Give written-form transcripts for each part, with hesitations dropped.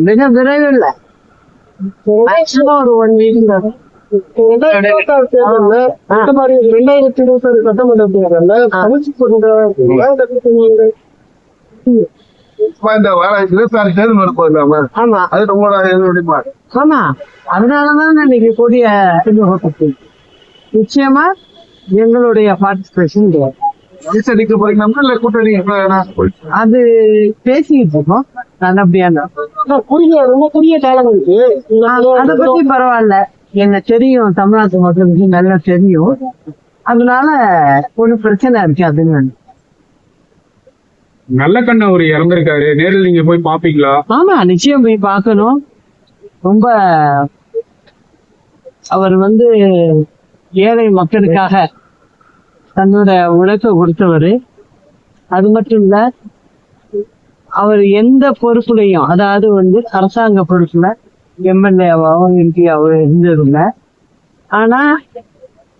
மிக விரைவில் மேக்சிமம் ஒரு 1 வீக் தான். 2026 சட்டமன்ற தேர்தல்ல கமிச்சு ஆமா அது ரொம்ப ஆமா அதனாலதான் இன்னைக்கு கூடிய நிச்சயமா எங்களுடைய பார்ட்டிசிபேஷன் அடிக்க போறீங்களா இல்ல கூட்டணி அது பேசிக்கிட்டு இருக்கோம் நல்லபடியான ரொம்ப குறுகிய காலம் இருக்கு. அதை பத்தி பரவாயில்ல, என்ன தெரியும், தமிழ்நாட்டு மக்களுக்கு நல்லா தெரியும், அதனால ஒன்னும் பிரச்சனை இருக்கு. அதுன்னு நல்லக்கண்ண ஒரு இறந்திருக்காரு, நேரில் நீங்க போய் பாப்பீங்களா? ஆமா நிச்சயம் போய் பார்க்கணும். ரொம்ப அவர் ஏழை மக்களுக்காக தன்னோட உழைப்பை கொடுத்தவர். அது மட்டும் இல்ல, அவர் எந்த பொறுப்புலையும், அதாவது அரசாங்க பொறுப்புல எம்எல்ஏவாவோ எம்பியாவோ இருந்ததில்லை. ஆனா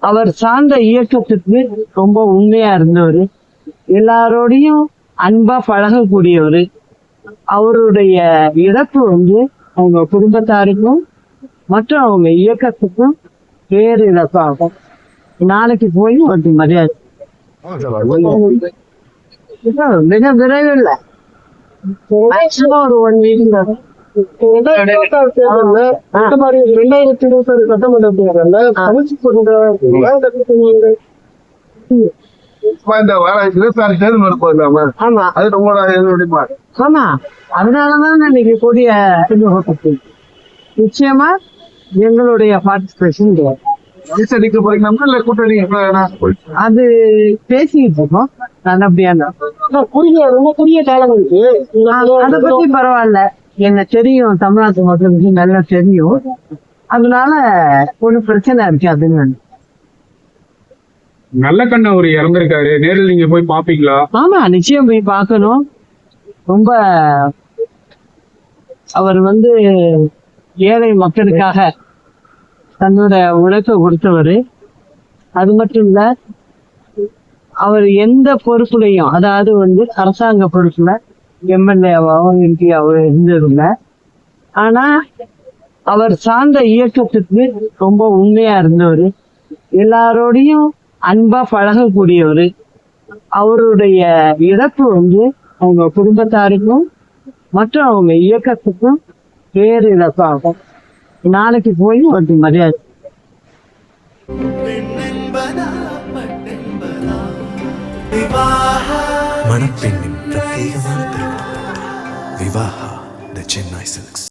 அவர் சார்ந்த இயக்கத்துக்கு ரொம்ப உண்மையா இருந்தவர், எல்லாரோடையும் அன்பா பழகக்கூடியவர். அவருடைய இழப்பு அவங்க குடும்பத்தாருக்கும் மற்றும் அவங்க இயக்கத்துக்கும் பேர் இழப்பாகும். நாளைக்கு போய் ஒரு மரியாதை மிக விரைவில் மேக்சிமம் ஒரு 1 வீக் தான். 2026 சட்டமன்ற தேர்தல்ல கமிச்சு ஆமா அது ரொம்ப ஆமா அதனாலதான் இன்னைக்கு கூடிய நிச்சயமா எங்களுடைய பார்ட்டிசிபேஷன் அடிக்க போறீங்களா இல்ல கூட்டணி அது பேசிக்கிட்டு இருக்கோம் நல்லபடியான ரொம்ப குறுகிய காலம் இருக்கு. அதை பத்தி பரவாயில்ல, என்ன தெரியும், தமிழ்நாட்டு மக்களுக்கு நல்லா தெரியும், அதனால ஒன்னும் பிரச்சனை இருக்கு. அதுன்னு நல்லக்கண்ண ஒரு இறந்திருக்காரு, நேரில் நீங்க போய் பாப்பீங்களா? ஆமா நிச்சயம் போய் பார்க்கணும். ரொம்ப அவர் ஏழை மக்களுக்காக தன்னோட உழைப்பை கொடுத்தவர். அது மட்டும் இல்ல, அவர் எந்த பொறுப்புலையும், அதாவது அரசாங்க பொறுப்புல எம்எல்ஏவாவோ எம்பியாவோ இருந்ததில்லை. ஆனா அவர் சார்ந்த இயக்கத்துக்கு ரொம்ப உண்மையா இருந்தவர், எல்லாரோடையும் அன்பா பழகக்கூடியவர். அவருடைய இழப்பு அவங்க குடும்பத்தாருக்கும் மற்றும் அவங்க இயக்கத்துக்கும் பேர் இழப்பாகும். நாளைக்கு போய் ஒரு மரியாதை மணப்பெண்ணின் பிரத்யேகமான திருமணம் விவாஹா தி சென்னை சில்க்ஸ்.